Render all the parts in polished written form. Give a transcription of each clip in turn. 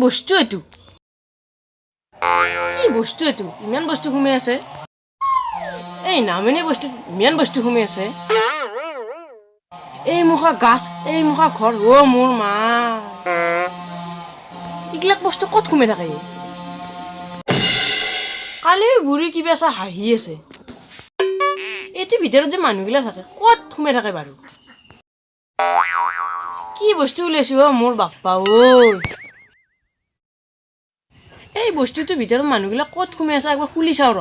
বস্তু এটো কি বস্তু এটো ইমান বস্তু ঘুমে আছে এই নামেনে বস্তু ইমান বস্তু ঘুমে আছে এই মুখা গাছ এই মুখা ঘৰ ও মোৰ মা ইগলাক বস্তু কত ঘুমে থাকে কালি বুঢ়ী কিবা আছে হাঁহি আছে এটি ভিতৰত যে মানুহগিলা থাকে কত ঘুমে থাকে বাৰু কি বস্তু উলাইছে ও মোৰ বাপ্পা ঐ এই বস্তুটোৰ ভিতৰত মানুহগিলা কত ঘুমে আছে একবাৰ খুলি চাও ৰ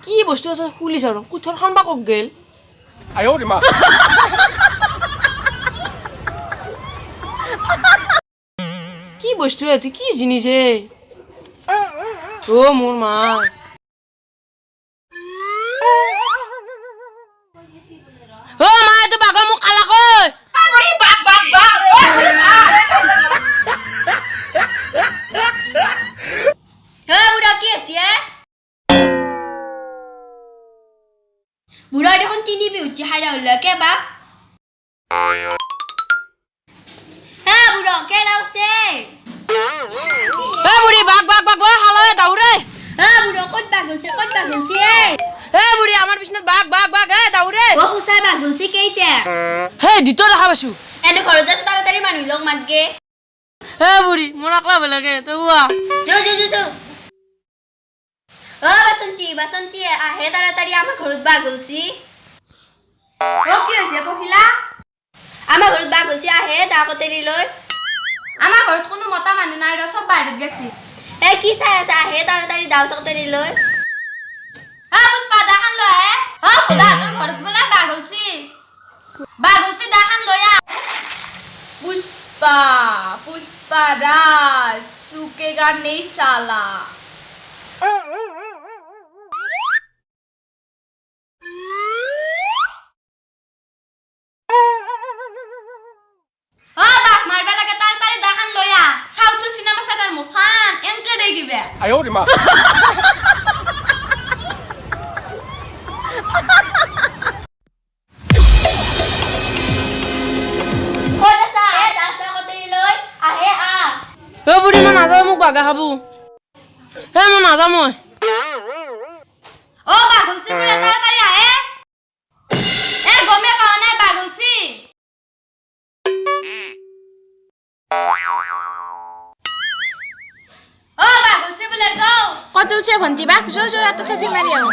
কি বস্তু আছে খুলি চাও ৰ কুঠৰখন বা কক গেল আয়ো মা কি বস্তু এটো কি জিনিস ও মোৰ মা ও মা এটো বাগা মোক কালা কই আরে বাগ বাগ বাগ হে বুড়া কি আছে বুড়া দেখোন তিনি বিউটি হাইরা হল কে বাপ হ্যাঁ বুড়া কে লাউছে এ বুড়ি বাগ বাগ বাগ হালায়ে দাউরে হ্যাঁ বুড়া কত বাগ গলছে এ বুড়ি আমার বিছনাত বাগ বাগ বাগ এ দাউরে ও হুসাই বাগ গলছে কেইটা হে দিতো দেখা পাইছো এনে ঘর যাস তাড়াতাড়ি মানুষ লোক মাতগে হে বুড়ি মোর আকলা ভাল লাগে তো হুয়া যো ও বাসন্তী আহে তাড়াতাড়ি আমার ঘরত বাগ গলছি ও কি হইছে পখিলা আমার ঘরত বাগ গলছি আহে দাকতেরি লই আমার ঘরত কোনো মতা মানুষ নাই র সব বাইরত গেছি এ কি চাই আছে আহে তাড়াতাড়ি দাও সকতেরি লই হ্যাঁ পুষ্পা দাখান লয় হ্যাঁ খোদা তোর ঘরত বলা বাগ গলছি দাখান লয়া पुष्पा राज सूखेगा नहीं साला मारबे लगे ताड़ाताड़ी दाखान लया साउथ सिनेमा सादार मोसान एंकले दे गिबे আয়ো মা ও বুড়ি মা নাযাও মোক বাগা খাবো হে মই নাযাও মই ও বাগলছি বুড়া তাড়াতাড়ি আহে এ গমে পাও না বাগলছি ও বাগলছি বলে যাও কত উঠছে ভন্টি বাক জো একটা সেলফি মারি আও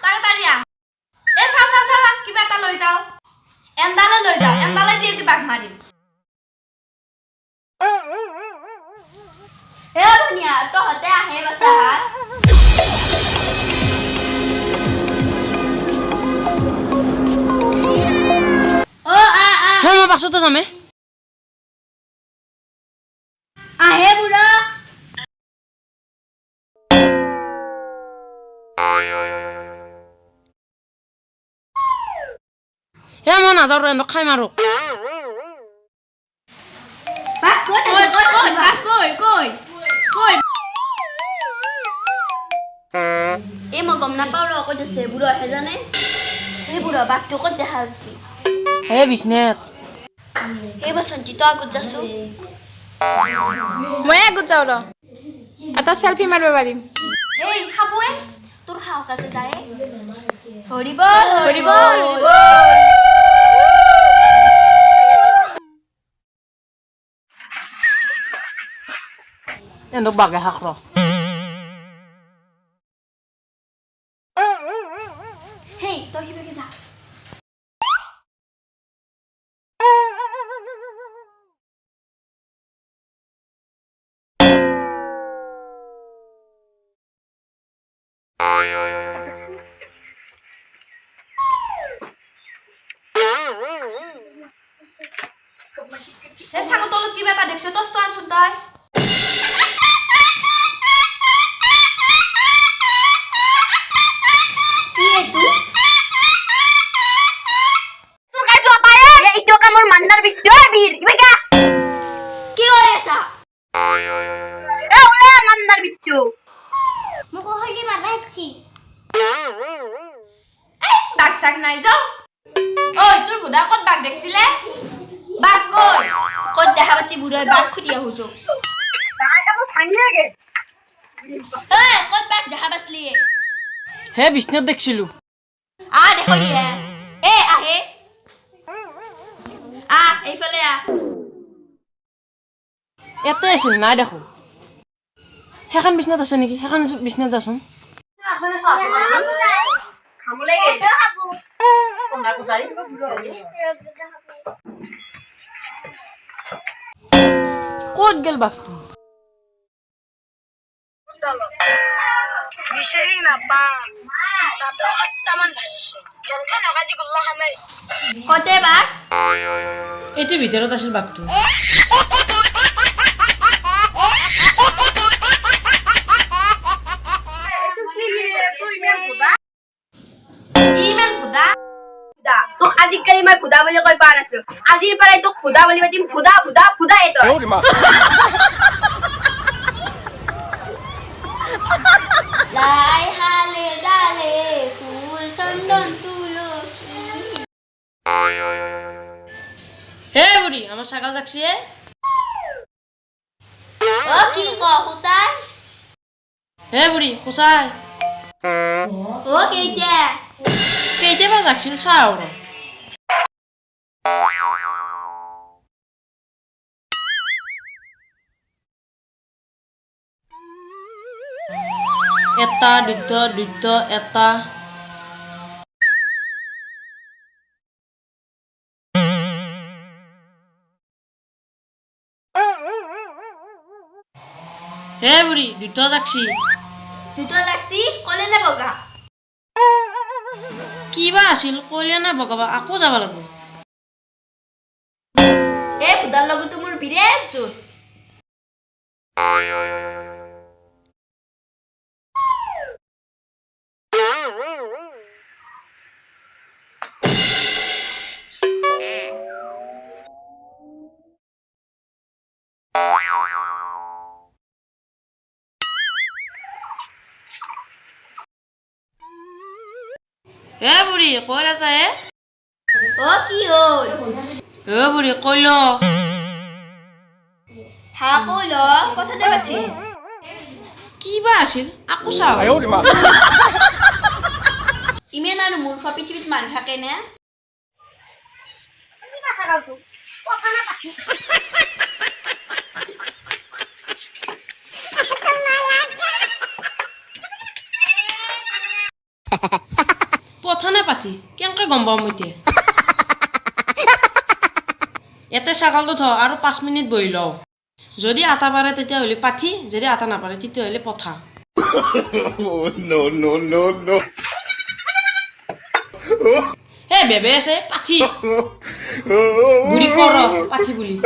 তাড়াতাড়ি আ এ সাও কিবা এটা লৈ যাও এন্দালে দিয়েছি বাগ মারিম হে ভনিয়া তো হতে আহে বাসা ও হে মই পাছতে যামে আহে বুড়া হে মই নাযাও ৰ খাই মাৰো বাক কই এ মই গম নাপাও ৰ কত আছে বুড়া হে জানে এই বুড়া বাক তো কত দেখা আছে হে বিছনাত এই বসন্তি তো আগত যাছো মই আগত যাও ৰ এটা সেলফি মাৰবে পাৰিম এই খাবয়ে তোৰ খাও কাছে যায় হৰিবল এন্দক বাগে হাক ৰ হেই তো কিবে যা এ সাগো তলত কিবা এটা দেখছ তোস্ত আনছুন তই কি এতু তোর কাজু আপায়ে এই তো কামর মান্নার ভিতর বীর ইবেগা কি করে এসা এ ওলে মান্নার ভিতর মকো হইলি মারাচ্ছি এই বাগ সাক নাই যাও ওই তোর হুদা কত বাগ দেখছিলে বাঘ কই ক'ত দেখা পাইছি বুঢ়াই বাঘ খুদি আহুছো ক'ত বাঘ দেখা পাইছলি হে বিষ্ণুত দেখছিলো দেখো দিয়ে আহে এইফালে এতে আছিল নাই দেখো সেইখন বিষ্ণুত আছে নেকি সেইখন বিষ্ণুত যাচোন ক'ত গেল বাঘটো বিচাৰি নাপাম তাতো 8টামান ভাজিছে জলখান নগাজি গুল্লা খানাই কতে বাঘ এইটো ভিতৰত আছিল বাঘটো ইমান ফুদা তোক আজিকালি মই ফুদা বুলি কৈ পোৱা নাছিলো আজিৰ পৰাই তোক ফুদা বুলি মাতিম ফুদা ফুদা ফুদা এটো লাই হালে জালে ফুল চন্দন তুলসী হে বুঢ়ী আমাৰ ছাগল যাকছি কি হুচাই হে বুঢ়ী সঁচাই কেইটা কেতিয়াবা যাকছিল চাওঁ এটা দুটা এটা হে বুঢ়ী দুটা যাকছি দুটো লাগছি কলে নে বগা কিবা আছিল কলিয়া নে বগাবা আকৌ যাব লাগিব ফুদাৰ লগতো মোৰ বিৰাট জোত হে বুঢ়ী কৈ আছা কি হ'ল হে বুঢ়ী কইল কইল কথাতে পাতি কিবা আছিল আকৌ চাওঁ ইমান আৰু মূৰ্খ পৃথিৱীত মানুহ থাকে নে পথনে পাতি কেনেকৈ গম পাম এতিয়া ইয়াতে ছাগলটো থ আৰু 5 মিনিট বহি লওঁ যদি আটা পাৰে তেতিয়াহ'লে পাঠি যদি আটা নাপাৰে তেতিয়াহ'লে পঠা হে বেবে আছে পাঠি বুঢ়ী কৰ পাঠি বুলি